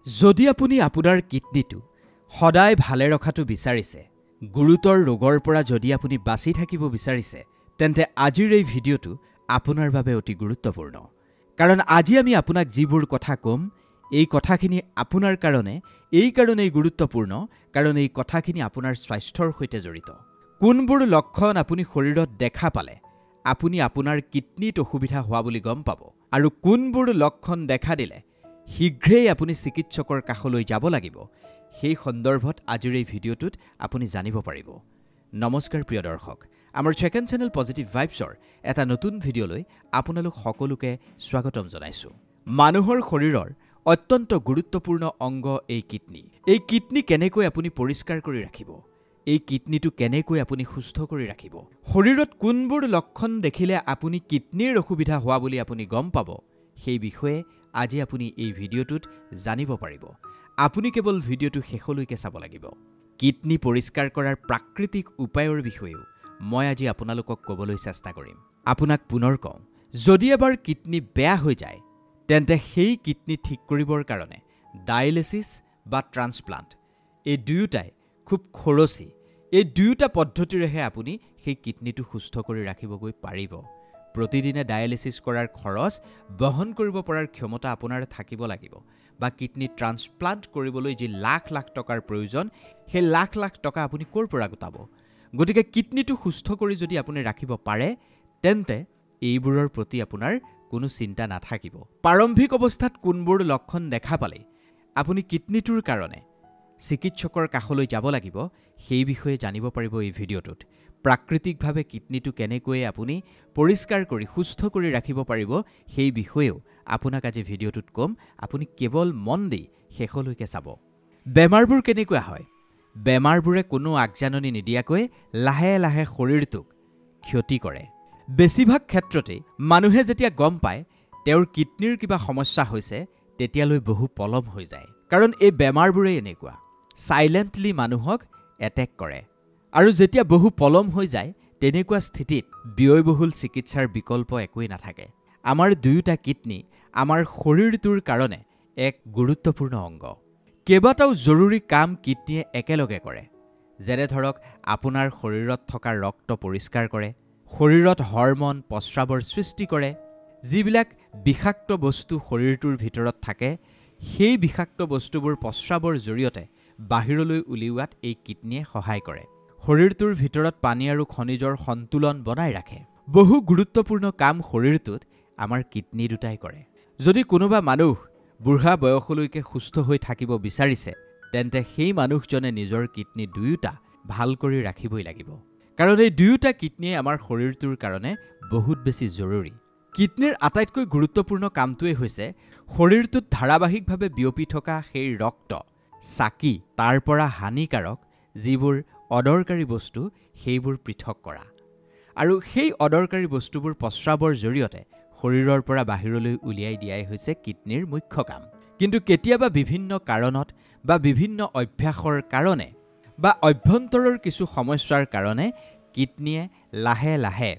যদি আপুনি আপোনাৰ কিডনিটো সদায় ভালে ৰখাটো বিচাৰিছে, গুৰুতৰ ৰোগৰ পৰা যদি আপুনি বাচি থাকিব বিচাৰিছে, তেন্তে আজিৰ এই ভিডিঅ'টো আপোনাৰ বাবে অতি গুৰুত্বপূৰ্ণ। কাৰণ আজি আমি আপোনাক যিবোৰ কথা ক'ম, এই কথাখিনি আপোনাৰ কাৰণে এই কাৰণেই গুৰুত্বপূৰ্ণ, কাৰণ এই কথাখিনি আপোনাৰ স্বাস্থ্যৰ সৈতে জড়িত। কোনবোৰ লক্ষণ আপুনি শৰীৰত দেখা পালে আপুনি আপোনাৰ কিডনিত অসুবিধা হোৱা বুলি গম পাব, আৰু কোনবোৰ লক্ষণ দেখা দিলে শীঘ্ৰেই আপুনি চিকিৎসকৰ কাষলৈ যাব লাগিব, সেই সন্দৰ্ভত আজিৰ এই ভিডিঅ'টোত আপুনি জানিব পাৰিব। নমস্কাৰ প্ৰিয় দৰ্শক, আমাৰ ছেকেণ্ড চেনেল পজিটিভ ভাইবছৰ এটা নতুন ভিডিঅ'লৈ আপোনালোক সকলোকে স্বাগতম জনাইছোঁ। মানুহৰ শৰীৰৰ অত্যন্ত গুৰুত্বপূৰ্ণ অংগ এই কিডনি। এই কিডনি কেনেকৈ আপুনি পৰিষ্কাৰ কৰি ৰাখিব, এই কিডনিটো কেনেকৈ আপুনি সুস্থ কৰি ৰাখিব, শৰীৰত কোনবোৰ লক্ষণ দেখিলে আপুনি কিডনিৰ অসুবিধা হোৱা বুলি আপুনি গম পাব, সেই বিষয়ে আজি আপুনি এই ভিডিঅ'টোত জানিব পাৰিব। আপুনি কেৱল ভিডিঅ'টো শেষলৈকে চাব লাগিব। কিডনি পৰিষ্কাৰ কৰাৰ প্ৰাকৃতিক উপায়ৰ বিষয়েও মই আজি আপোনালোকক ক'বলৈ চেষ্টা কৰিম। আপোনাক পুনৰ কওঁ, যদি এবাৰ কিডনি বেয়া হৈ যায়, তেন্তে সেই কিডনি ঠিক কৰিবৰ কাৰণে ডায়েলিচিছ বা ট্ৰান্সপ্লাণ্ট এই দুয়োটাই খুব খৰচী। এই দুয়োটা পদ্ধতিৰেহে আপুনি সেই কিডনিটো সুস্থ কৰি ৰাখিবগৈ পাৰিব। প্ৰতিদিনে ডায়েলিচিছ কৰাৰ খৰচ বহন কৰিব পৰাৰ ক্ষমতা আপোনাৰ থাকিব লাগিব, বা কিডনি ট্ৰান্সপ্লাণ্ট কৰিবলৈ যি লাখ লাখ টকাৰ প্ৰয়োজন, সেই লাখ লাখ টকা আপুনি ক'ৰ পৰা গোটাব? গতিকে কিডনিটো সুস্থ কৰি যদি আপুনি ৰাখিব পাৰে, তেন্তে এইবোৰৰ প্ৰতি আপোনাৰ কোনো চিন্তা নাথাকিব। প্ৰাৰম্ভিক অৱস্থাত কোনবোৰ লক্ষণ দেখা পালে আপুনি কিডনিটোৰ কাৰণে চিকিৎসকৰ কাষলৈ যাব লাগিব, সেই বিষয়ে জানিব পাৰিব এই ভিডিঅ'টোত। প্ৰাকৃতিকভাৱে কিডনিটো কেনেকৈ আপুনি পৰিষ্কাৰ কৰি সুস্থ কৰি ৰাখিব পাৰিব, সেই বিষয়েও আপোনাক আজি ভিডিঅ'টোত ক'ম। আপুনি কেৱল মন দি শেষলৈকে চাব। বেমাৰবোৰ কেনেকুৱা হয়? বেমাৰবোৰে কোনো আগজাননী নিদিয়াকৈ লাহে লাহে শৰীৰটোক ক্ষতি কৰে। বেছিভাগ ক্ষেত্ৰতেই মানুহে যেতিয়া গম পায় তেওঁৰ কিডনিৰ কিবা সমস্যা হৈছে, তেতিয়ালৈ বহু পলম হৈ যায়। কাৰণ এই বেমাৰবোৰে এনেকুৱা চাইলেণ্টলি মানুহক এটেক কৰে, আৰু যেতিয়া বহু পলম হৈ যায়, তেনেকুৱা স্থিতিত ব্যয়বহুল চিকিৎসাৰ বিকল্প একোৱেই নাথাকে। আমাৰ দুয়োটা কিডনি আমাৰ শৰীৰটোৰ কাৰণে এক গুৰুত্বপূৰ্ণ অংগ। কেইবাটাও জৰুৰী কাম কিডনিয়ে একেলগে কৰে। যেনে ধৰক, আপোনাৰ শৰীৰত থকা ৰক্ত পৰিষ্কাৰ কৰে, শৰীৰত হৰমন প্ৰস্ৰাৱৰ সৃষ্টি কৰে, যিবিলাক বিষাক্ত বস্তু শৰীৰটোৰ ভিতৰত থাকে, সেই বিষাক্ত বস্তুবোৰ প্ৰস্ৰাৱৰ জৰিয়তে বাহিৰলৈ উলিওৱাত এই কিডনিয়ে সহায় কৰে। শৰীৰটোৰ ভিতৰত পানী আৰু খনিজৰ সন্তুলন বনাই ৰাখে। বহু গুৰুত্বপূৰ্ণ কাম শৰীৰটোত আমাৰ কিডনি দুটাই কৰে। যদি কোনোবা মানুহ বুঢ়া বয়সলৈকে সুস্থ হৈ থাকিব বিচাৰিছে, তেন্তে সেই মানুহজনে নিজৰ কিডনি দুয়োটা ভাল কৰি ৰাখিবই লাগিব। কাৰণ এই দুয়োটা কিডনিয়ে আমাৰ শৰীৰটোৰ কাৰণে বহুত বেছি জৰুৰী। কিডনিৰ আটাইতকৈ গুৰুত্বপূৰ্ণ কামটোৱেই হৈছে শৰীৰটোত ধাৰাবাহিকভাৱে বিয়পি থকা সেই ৰক্ত চাকি তাৰ পৰা হানিকাৰক যিবোৰ অদৰকাৰী বস্তু, সেইবোৰ পৃথক কৰা, আৰু সেই অদৰকাৰী বস্তুবোৰ প্ৰস্ৰাৱৰ জৰিয়তে শৰীৰৰ পৰা বাহিৰলৈ উলিয়াই দিয়াই হৈছে কিডনিৰ মুখ্য কাম। কিন্তু কেতিয়াবা বিভিন্ন কাৰণত বা বিভিন্ন অভ্যাসৰ কাৰণে বা অভ্যন্তৰৰ কিছু সমস্যাৰ কাৰণে কিডনিয়ে লাহে লাহে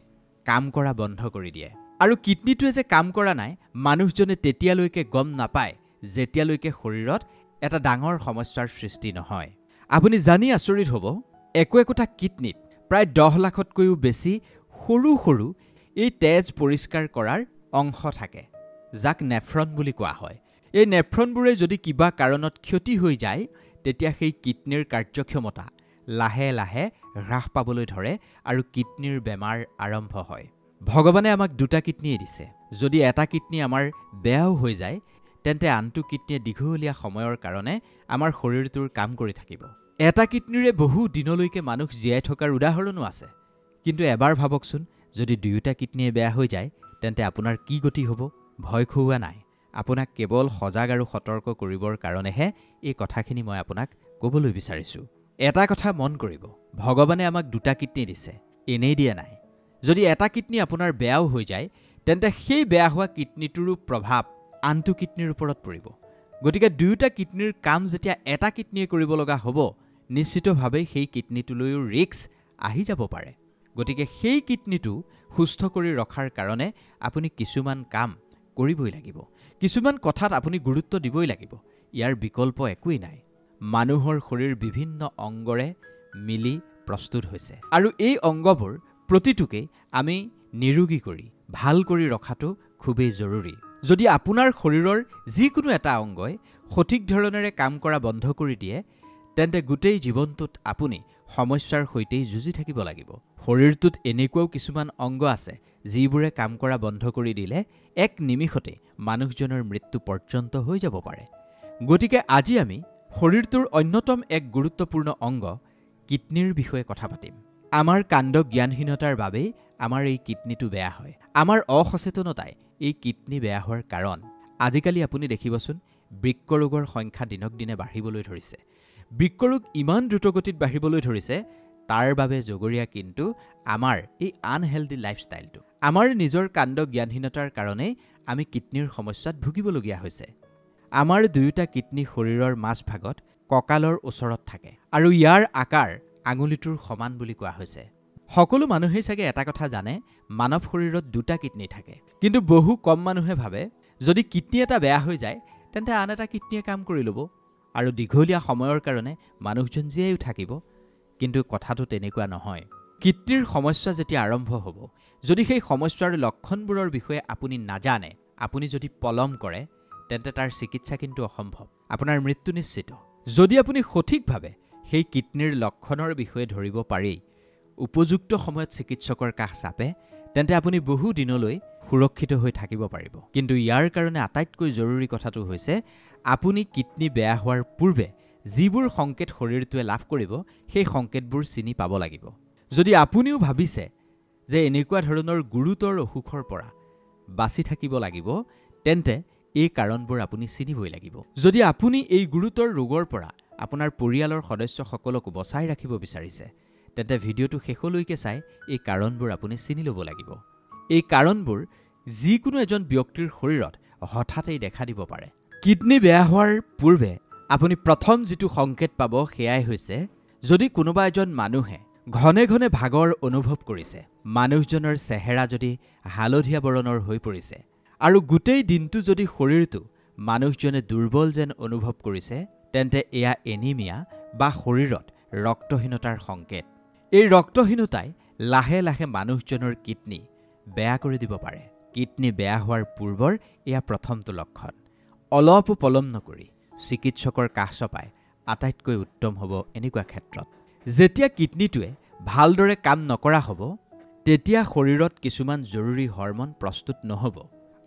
কাম কৰা বন্ধ কৰি দিয়ে। আৰু কিডনিটোৱে যে কাম কৰা নাই, মানুহজনে তেতিয়ালৈকে গম নাপায় যেতিয়ালৈকে শৰীৰত এটা ডাঙৰ সমস্যাৰ সৃষ্টি নহয়। আপুনি জানি আচৰিত হ'ব, একোটা কিডনিত প্ৰায় 10 লাখতকৈও বেছি সৰু সৰু এই তেজ পৰিষ্কাৰ কৰাৰ অংশ থাকে, যাক নেফ্ৰন বুলি কোৱা হয়। এই নেফ্ৰনবোৰে যদি কিবা কাৰণত ক্ষতি হৈ যায়, তেতিয়া সেই কিডনিৰ কাৰ্যক্ষমতা লাহে লাহে হ্ৰাস পাবলৈ ধৰে, আৰু কিডনিৰ বেমাৰ আৰম্ভ হয়। ভগৱানে আমাক দুটা কিডনিয়ে দিছে। যদি এটা কিডনি আমাৰ বেয়াও হৈ যায়, তেন্তে আনটো কিডনিয়ে দীঘলীয়া সময়ৰ কাৰণে আমাৰ শৰীৰটোৰ কাম কৰি থাকিব। এটা কিডনিৰে বহু দিনলৈকে মানুহ জীয়াই থকাৰ উদাহৰণো আছে। কিন্তু এবাৰ ভাবকচোন, যদি দুয়োটা কিডনিয়ে বেয়া হৈ যায়, তেন্তে আপোনাৰ কি গতি হ'ব? ভয় খুওৱা নাই, আপোনাক কেৱল সজাগ আৰু সতৰ্ক কৰিবৰ কাৰণেহে এই কথাখিনি মই আপোনাক ক'বলৈ বিচাৰিছোঁ। এটা কথা মন কৰিব, ভগৱানে আমাক দুটা কিডনি দিছে, এনেই দিয়া নাই। যদি এটা কিডনি আপোনাৰ বেয়াও হৈ যায়, তেন্তে সেই বেয়া হোৱা কিডনিটোৰো প্ৰভাৱ আনটো কিডনিৰ ওপৰত পৰিব। গতিকে দুয়োটা কিডনিৰ কাম যেতিয়া এটা কিডনিয়ে কৰিব লগা হ'ব, নিশ্চিতভাৱেই সেই কিডনিটোলৈও ৰিস্ক আহি যাব পাৰে। গতিকে সেই কিডনিটো সুস্থ কৰি ৰখাৰ কাৰণে আপুনি কিছুমান কাম কৰিবই লাগিব, কিছুমান কথাত আপুনি গুৰুত্ব দিবই লাগিব। ইয়াৰ বিকল্প একোৱেই নাই। মানুহৰ শৰীৰ বিভিন্ন অংগৰে মিলি প্ৰস্তুত হৈছে আৰু এই অংগবোৰ প্ৰতিটোকেই আমি নিৰোগী কৰি ভাল কৰি ৰখাটো খুবেই জৰুৰী। যদি আপোনাৰ শৰীৰৰ যিকোনো এটা অংগই সঠিক ধৰণেৰে কাম কৰা বন্ধ কৰি দিয়ে, তেন্তে গোটেই জীৱনটোত আপুনি সমস্যাৰ সৈতেই যুঁজি থাকিব লাগিব। শৰীৰটোত এনেকুৱাও কিছুমান অংগ আছে যিবোৰে কাম কৰা বন্ধ কৰি দিলে এক নিমিষতে মানুহজনৰ মৃত্যু পৰ্যন্ত হৈ যাব পাৰে। গতিকে আজি আমি শৰীৰটোৰ অন্যতম এক গুৰুত্বপূৰ্ণ অংগ কিডনীৰ বিষয়ে কথা পাতিম। আমাৰ কাণ্ড জ্ঞানহীনতাৰ বাবেই আমাৰ এই কিডনীটো বেয়া হয়। আমাৰ অসচেতনতাই এই কিডনী বেয়া হোৱাৰ কাৰণ। আজিকালি আপুনি দেখিবচোন বৃক্ক ৰোগৰ সংখ্যা দিনক দিনে বাঢ়িবলৈ ধৰিছে। বৃক্ক ৰোগ ইমান দ্ৰুতগতিত বাঢ়িবলৈ ধৰিছে, তাৰ বাবে জগৰীয়া কিন্তু আমাৰ এই আনহেল্ডি লাইফষ্টাইলটো। আমাৰ নিজৰ কাণ্ড জ্ঞানহীনতাৰ কাৰণেই আমি কিডনীৰ সমস্যাত ভুগিবলগীয়া হৈছে। আমাৰ দুয়োটা কিডনী শৰীৰৰ মাজভাগত কঁকালৰ ওচৰত থাকে আৰু ইয়াৰ আকাৰ আঙুলিটোৰ সমান বুলি কোৱা হৈছে। সকলো মানুহেই চাগে এটা কথা জানে, মানৱ শৰীৰত দুটা কিডনী থাকে। কিন্তু বহু কম মানুহে ভাবে যদি কিডনী এটা বেয়া হৈ যায় তেন্তে আন এটা কিডনীয়ে কাম কৰি ল'ব আৰু দীঘলীয়া সময়ৰ কাৰণে মানুহজন জীয়াইও থাকিব। কিন্তু কথাটো তেনেকুৱা নহয়। কিডনীৰ সমস্যা যেতিয়া আৰম্ভ হ'ব, যদি সেই সমস্যাৰ লক্ষণবোৰৰ বিষয়ে আপুনি নাজানে, আপুনি যদি পলম কৰে, তেন্তে তাৰ চিকিৎসা কিন্তু অসম্ভৱ। আপোনাৰ মৃত্যু নিশ্চিত। যদি আপুনি সঠিকভাৱে সেই কিডনীৰ লক্ষণৰ বিষয়ে ধৰিব পাৰি উপযুক্ত সময়ত চিকিৎসকৰ কাষ চাপে, তেন্তে আপুনি বহু দিনলৈ সুৰক্ষিত হৈ থাকিব পাৰিব। কিন্তু ইয়াৰ কাৰণে আটাইতকৈ জৰুৰী কথাটো হৈছে আপুনি কিডনী বেয়া হোৱাৰ পূৰ্বে যিবোৰ সংকেত শৰীৰটোৱে লাভ কৰিব, সেই সংকেতবোৰ চিনি পাব লাগিব। যদি আপুনিও ভাবিছে যে এনেকুৱা ধৰণৰ গুৰুতৰ অসুখৰ পৰা বাচি থাকিব লাগিব, তেন্তে এই কাৰণবোৰ আপুনি চিনিবই লাগিব। যদি আপুনি এই গুৰুতৰ ৰোগৰ পৰা আপোনাৰ পৰিয়ালৰ সদস্যসকলকো বচাই ৰাখিব বিচাৰিছে, তেন্তে ভিডিঅ'টো শেষলৈকে চাই এই কাৰণবোৰ আপুনি চিনি ল'ব লাগিব। এই কাৰণবোৰ যিকোনো এজন ব্যক্তিৰ শৰীৰত হঠাতেই দেখা দিব পাৰে। কিডনী বেয়া হোৱাৰ পূৰ্বে আপুনি প্ৰথম যিটো সংকেত পাব সেয়াই হৈছে যদি কোনোবা এজন মানুহে ঘনে ঘনে ভাগৰ অনুভৱ কৰিছে, মানুহজনৰ চেহেৰা যদি হালধীয়া বৰণৰ হৈ পৰিছে আৰু গোটেই দিনটো যদি শৰীৰটো মানুহজনে দুৰ্বল যেন অনুভৱ কৰিছে, তেন্তে এয়া এনিমিয়া বা শৰীৰত ৰক্তহীনতাৰ সংকেত। এই ৰক্তহীনতাই লাহে লাহে মানুহজনৰ কিডনী বেয়া কৰি দিব পাৰে। কিডনী বেয়া হোৱাৰ পূৰ্বৰ এয়া প্ৰথমটো লক্ষণ। অলপো পলম নকৰি চিকিৎসকৰ কাষ চপাই আটাইতকৈ উত্তম হ'ব এনেকুৱা ক্ষেত্ৰত। যেতিয়া কিডনীটোৱে ভালদৰে কাম নকৰা হ'ব, তেতিয়া শৰীৰত কিছুমান জৰুৰী হৰমন প্ৰস্তুত নহ'ব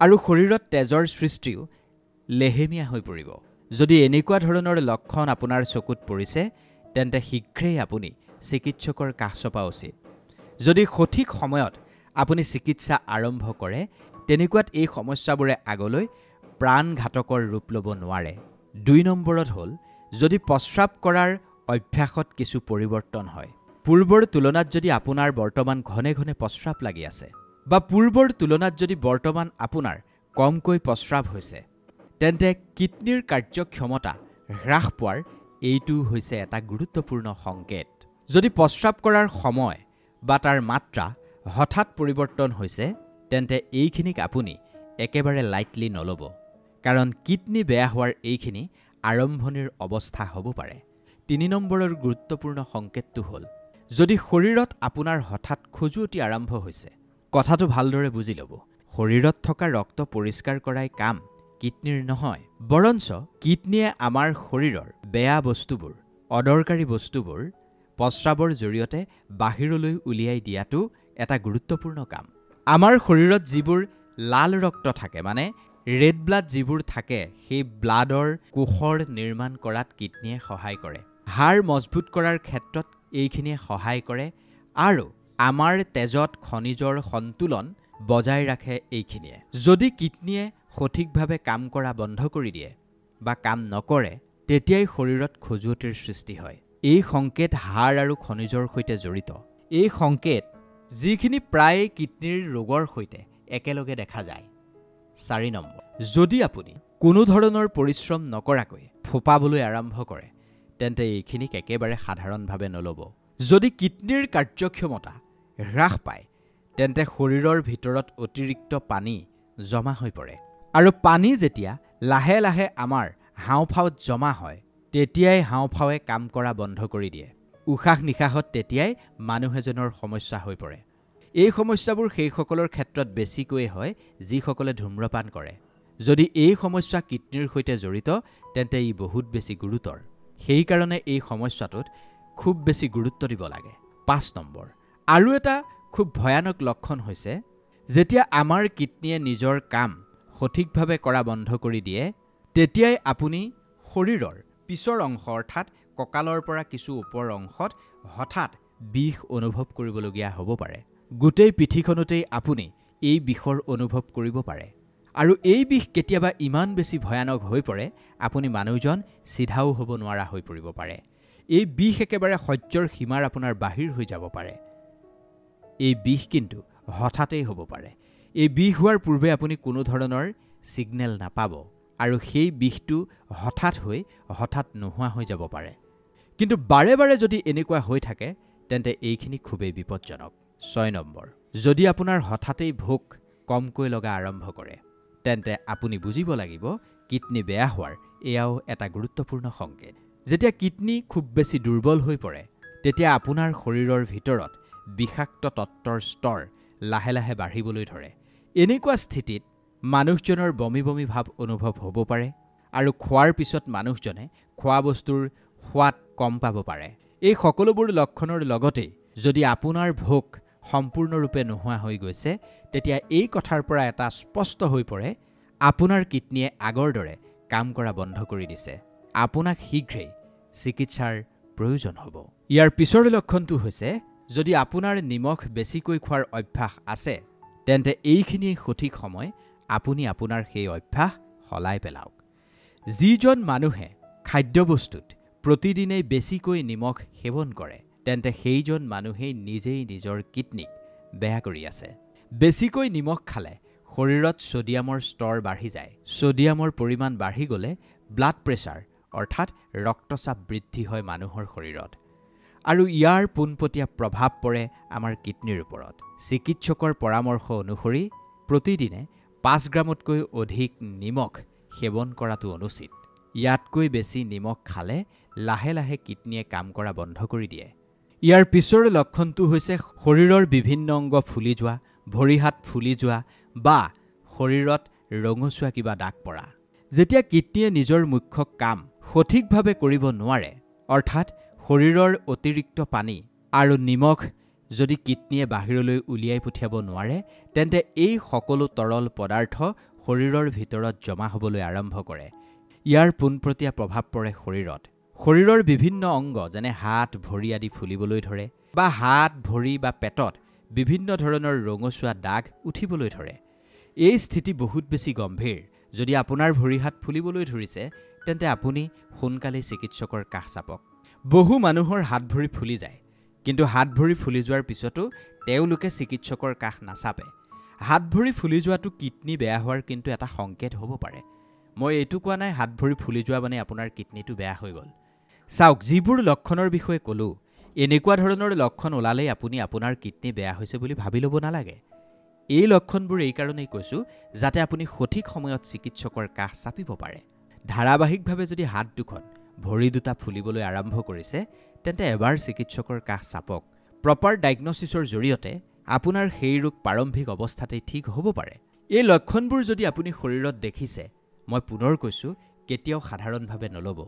আৰু শৰীৰত তেজৰ সৃষ্টিও লেহেমীয়া হৈ পৰিব। যদি এনেকুৱা ধৰণৰ লক্ষণ আপোনাৰ চকুত পৰিছে, তেন্তে শীঘ্ৰেই আপুনি চিকিৎসকৰ কাষ চপা উচিত। যদি সঠিক সময়ত আপুনি চিকিৎসা আৰম্ভ কৰে, তেনেকুৱাত এই সমস্যাবোৰে আগলৈ প্ৰাণঘাতকৰ ৰূপ ল'ব নোৱাৰে। ২ নম্বৰত হ'ল যদি প্ৰস্ৰাৱ কৰাৰ অভ্যাসত কিছু পৰিৱৰ্তন হয়। পূৰ্বৰ তুলনাত যদি আপোনাৰ বৰ্তমান ঘনে ঘনে প্ৰস্ৰাৱ লাগি আছে বা পূৰ্বৰ তুলনাত যদি বৰ্তমান আপোনাৰ কমকৈ প্ৰস্ৰাৱ হৈছে, তেন্তে কিডনীৰ কাৰ্যক্ষমতা হ্ৰাস পোৱাৰ এইটো হৈছে এটা গুৰুত্বপূৰ্ণ সংকেত। যদি প্ৰস্ৰাৱ কৰাৰ সময় বা তাৰ মাত্ৰা হঠাৎ পৰিৱৰ্তন হৈছে, তেন্তে এইখিনিক আপুনি একেবাৰে লাইটলি নল'ব, কাৰণ কিডনী বেয়া হোৱাৰ এইখিনি আৰম্ভণিৰ অৱস্থা হ'ব পাৰে। ৩ নম্বৰৰ গুৰুত্বপূৰ্ণ সংকেতটো হ'ল যদি শৰীৰত আপোনাৰ হঠাৎ খজুৱতি আৰম্ভ হৈছে। কথাটো ভালদৰে বুজি ল'ব। শৰীৰত থকা ৰক্ত পৰিষ্কাৰ কৰাই কাম কিডনীৰ নহয়, বৰঞ্চ কিডনীয়ে আমাৰ শৰীৰৰ বেয়া বস্তুবোৰ, অদৰকাৰী বস্তুবোৰ প্ৰস্ৰাৱৰ জৰিয়তে বাহিৰলৈ উলিয়াই দিয়াটো এটা গুৰুত্বপূৰ্ণ কাম। আমাৰ শৰীৰত যিবোৰ লাল ৰক্ত থাকে, মানে ৰেড ব্লাড যিবোৰ থাকে, সেই ব্লাডৰ কোষৰ নিৰ্মাণ কৰাত কিডনীয়ে সহায় কৰে। হাড় মজবুত কৰাৰ ক্ষেত্ৰত এইখিনিয়ে সহায় কৰে আৰু আমাৰ তেজত খনিজৰ সন্তুলন বজাই ৰাখে এইখিনিয়ে। যদি কিডনীয়ে সঠিকভাৱে কাম কৰা বন্ধ কৰি দিয়ে বা কাম নকৰে, তেতিয়াই শৰীৰত খজুৱতিৰ সৃষ্টি হয়। এই সংকেত হাড় আৰু খনিজৰ সৈতে জড়িত। এই সংকেত যিখিনি প্ৰায় কিডনীৰ ৰোগৰ সৈতে একেলগে দেখা যায়। ৪ নম্বৰ, যদি আপুনি কোনো ধৰণৰ পৰিশ্ৰম নকৰাকৈ ফোপাবলৈ আৰম্ভ কৰে, তেন্তে এইখিনিক একেবাৰে সাধাৰণভাৱে নল'ব। যদি কিডনীৰ কাৰ্যক্ষমতা হ্ৰাস পায়, তেন্তে শৰীৰৰ ভিতৰত অতিৰিক্ত পানী জমা হৈ পৰে আৰু পানী যেতিয়া লাহে লাহে আমাৰ হাওঁফাওত জমা হয় তেতিয়াই হাওঁফাৱে কাম কৰা বন্ধ কৰি দিয়ে। উশাহ নিশাহত তেতিয়াই মানুহ এজনৰ সমস্যা হৈ পৰে। এই সমস্যাবোৰ সেইসকলৰ ক্ষেত্ৰত বেছিকৈ হয় যিসকলে ধূম্ৰপান কৰে। যদি এই সমস্যা কিডনীৰ সৈতে জড়িত তেন্তে ই বহুত বেছি গুৰুতৰ। সেইকাৰণে এই সমস্যাটোত খুব বেছি গুৰুত্ব দিব লাগে। 5 নম্বৰ, আৰু এটা খুব ভয়ানক লক্ষণ হৈছে যেতিয়া আমাৰ কিডনীয়ে নিজৰ কাম সঠিকভাৱে কৰা বন্ধ কৰি দিয়ে তেতিয়াই আপুনি শৰীৰৰ পিছৰ অংশ অৰ্থাৎ কঁকালৰ পৰা কিছু ওপৰ অংশত হঠাৎ বিষ অনুভৱ কৰিবলগীয়া হ'ব পাৰে। গোটেই পিঠিখনতেই আপুনি এই বিষৰ অনুভৱ কৰিব পাৰে। আৰু এই বিষ কেতিয়াবা ইমান বেছি ভয়ানক হৈ পৰে আপুনি মানুহজন চিধাও হ'ব নোৱাৰা হৈ পৰিব পাৰে। এই বিষ একেবাৰে সহ্যৰ সীমাৰ আপোনাৰ বাহিৰ হৈ যাব পাৰে। এই বিষ কিন্তু হঠাতেই হ'ব পাৰে। এই বিষ হোৱাৰ পূৰ্বে আপুনি কোনো ধৰণৰ ছিগনেল নাপাব আৰু সেই বিষটো হঠাৎ হৈ হঠাৎ নোহোৱা হৈ যাব পাৰে। কিন্তু বাৰে বাৰে যদি এনেকুৱা হৈ থাকে তেন্তে এইখিনি খুবেই বিপদজনক। 6 নম্বৰ, যদি আপোনাৰ হঠাতেই ভোক কমকৈ লগা আৰম্ভ কৰে তেন্তে আপুনি বুজিব লাগিব কিডনী বেয়া হোৱাৰ এয়াও এটা গুৰুত্বপূৰ্ণ সংকেত। যেতিয়া কিডনী খুব বেছি দুৰ্বল হৈ পৰে তেতিয়া আপোনাৰ শৰীৰৰ ভিতৰত বিষাক্ত তত্ত্বৰ স্তৰ লাহে লাহে বাঢ়িবলৈ ধৰে। এনেকুৱা স্থিতিত মানুহজনৰ বমি বমি ভাৱ অনুভৱ হ'ব পাৰে আৰু খোৱাৰ পিছত মানুহজনে খোৱা বস্তুৰ সোৱাদ কম পাব পাৰে। এই সকলোবোৰ লক্ষণৰ লগতেই যদি আপোনাৰ ভোক সম্পূৰ্ণৰূপে নোহোৱা হৈ গৈছে তেতিয়া এই কথাৰ পৰা এটা স্পষ্ট হৈ পৰে আপোনাৰ কিডনীয়ে আগৰ দৰে কাম কৰা বন্ধ কৰি দিছে। আপোনাক শীঘ্ৰেই চিকিৎসাৰ প্ৰয়োজন হ'ব। ইয়াৰ পিছৰ লক্ষণটো হৈছে যদি আপোনাৰ নিমখ বেছিকৈ খোৱাৰ অভ্যাস আছে তেন্তে এইখিনিয়ে সঠিক সময় আপুনি আপোনাৰ সেই অভ্যাস সলাই পেলাওক। যিজন মানুহে খাদ্যবস্তুত প্ৰতিদিনেই বেছিকৈ নিমখ সেৱন কৰে তেন্তে সেইজন মানুহেই নিজেই নিজৰ কিডনীক বেয়া কৰি আছে। বেছিকৈ নিমখ খালে শৰীৰত ছডিয়ামৰ স্তৰ বাঢ়ি যায়। ছডিয়ামৰ পৰিমাণ বাঢ়ি গ'লে ব্লাড প্ৰেছাৰ অৰ্থাৎ ৰক্তচাপ বৃদ্ধি হয় মানুহৰ শৰীৰত আৰু ইয়াৰ পোনপটীয়া প্ৰভাৱ পৰে আমাৰ কিডনীৰ ওপৰত। চিকিৎসকৰ পৰামৰ্শ অনুসৰি প্ৰতিদিনে 5 গ্ৰামতকৈ অধিক নিমখ সেৱন কৰাটো অনুচিত। ইয়াতকৈ বেছি নিমখ খালে লাহে লাহে কিডনীয়ে কাম কৰা বন্ধ কৰি দিয়ে। ইয়াৰ পিছৰ লক্ষণটো হৈছে শৰীৰৰ বিভিন্ন অংগ ফুলি যোৱা, ভৰি হাত ফুলি যোৱা বা শৰীৰত ৰঙচুৱা কিবা দাগ পৰা। যেতিয়া কিডনীয়ে নিজৰ মুখ্য কাম সঠিকভাৱে কৰিব নোৱাৰে অৰ্থাৎ শৰীৰৰ অতিৰিক্ত পানী আৰু নিমখ যদি কিডনীয়ে বাহিৰলৈ উলিয়াই পঠিয়াব নোৱাৰে তেন্তে এই সকলো তৰল পদাৰ্থ শৰীৰৰ ভিতৰত জমা হ'বলৈ আৰম্ভ কৰে। ইয়াৰ পোনপটীয়া প্ৰভাৱ পৰে শৰীৰত। শৰীৰৰ বিভিন্ন অংগ যেনে হাত ভৰি আদি ফুলিবলৈ ধৰে বা হাত ভৰি বা পেটত বিভিন্ন ধৰণৰ ৰঙচুৱা দাগ উঠিবলৈ ধৰে। এই স্থিতি বহুত বেছি গম্ভীৰ। যদি আপোনাৰ ভৰি হাত ফুলিবলৈ ধৰিছে তেন্তে আপুনি সোনকালেই চিকিৎসকৰ কাষ চাপক। বহু মানুহৰ হাত ভৰি ফুলি যায় কিন্তু হাত ভৰি ফুলি যোৱাৰ পিছতো তেওঁলোকে চিকিৎসকৰ কাষ নাচাপে। হাত ভৰি ফুলি যোৱাটো কিডনী বেয়া হোৱাৰ কিন্তু এটা সংকেত হ'ব পাৰে। মই এইটো কোৱা নাই হাত ভৰি ফুলি যোৱা মানে আপোনাৰ কিডনীটো বেয়া হৈ গ'ল। চাওক, যিবোৰ লক্ষণৰ বিষয়ে ক'লোঁ এনেকুৱা ধৰণৰ লক্ষণ ওলালেই আপুনি আপোনাৰ কিডনী বেয়া হৈছে বুলি ভাবি ল'ব নালাগে। এই লক্ষণবোৰ এই কাৰণেই কৈছোঁ যাতে আপুনি সঠিক সময়ত চিকিৎসকৰ কাষ চাপিব পাৰে। ধাৰাবাহিকভাৱে যদি হাত দুখন ভৰি দুটা ফুলিবলৈ আৰম্ভ কৰিছে তেন্তে এবাৰ চিকিৎসকৰ কাষ চাপক। প্ৰপাৰ ডায়েগনচিছৰ জৰিয়তে আপোনাৰ সেই ৰোগ প্ৰাৰম্ভিক অৱস্থাতেই ঠিক হ'ব পাৰে। এই লক্ষণবোৰ যদি আপুনি শৰীৰত দেখিছে মই পুনৰ কৈছোঁ কেতিয়াও সাধাৰণভাৱে নল'ব,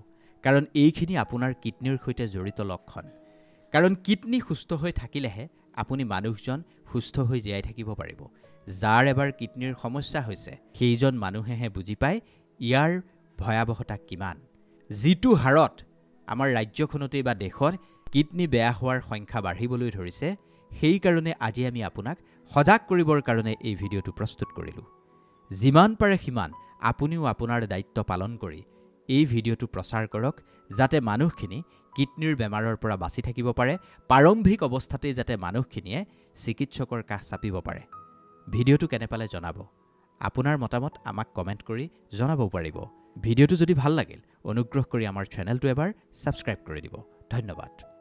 কাৰণ এইখিনি আপোনাৰ কিডনীৰ সৈতে জড়িত লক্ষণ। কাৰণ কিডনী সুস্থ হৈ থাকিলেহে আপুনি মানুহজন সুস্থ হৈ জীয়াই থাকিব পাৰিব। যাৰ এবাৰ কিডনীৰ সমস্যা হৈছে সেইজন মানুহেহে বুজি পায় ইয়াৰ ভয়াৱহতা কিমান। যিটো হাৰত আমাৰ ৰাজ্যখনতেই বা দেশত কিডনী বেয়া হোৱাৰ সংখ্যা বাঢ়িবলৈ ধৰিছে সেইকাৰণে আজি আমি আপোনাক সজাগ কৰিবৰ কাৰণে এই ভিডিঅ'টো প্ৰস্তুত কৰিলোঁ। যিমান পাৰে সিমান আপুনিও আপোনাৰ দায়িত্ব পালন কৰি এই ভিডিঅ'টো প্ৰচাৰ কৰক যাতে মানুহখিনি কিডনীৰ বেমাৰৰ পৰা বাচি থাকিব পাৰে, প্ৰাৰম্ভিক অৱস্থাতেই যাতে মানুহখিনিয়ে চিকিৎসকৰ কাষ চাপিব পাৰে। ভিডিঅ'টো কেনে পালে জনাব। আপোনাৰ মতামত আমাক কমেণ্ট কৰি জনাব পাৰিব। ভিডিঅ'টো যদি ভাল লাগিল অনুগ্ৰহ কৰি আমাৰ চেনেলটো এবাৰ ছাবস্ক্ৰাইব কৰি দিব। ধন্যবাদ।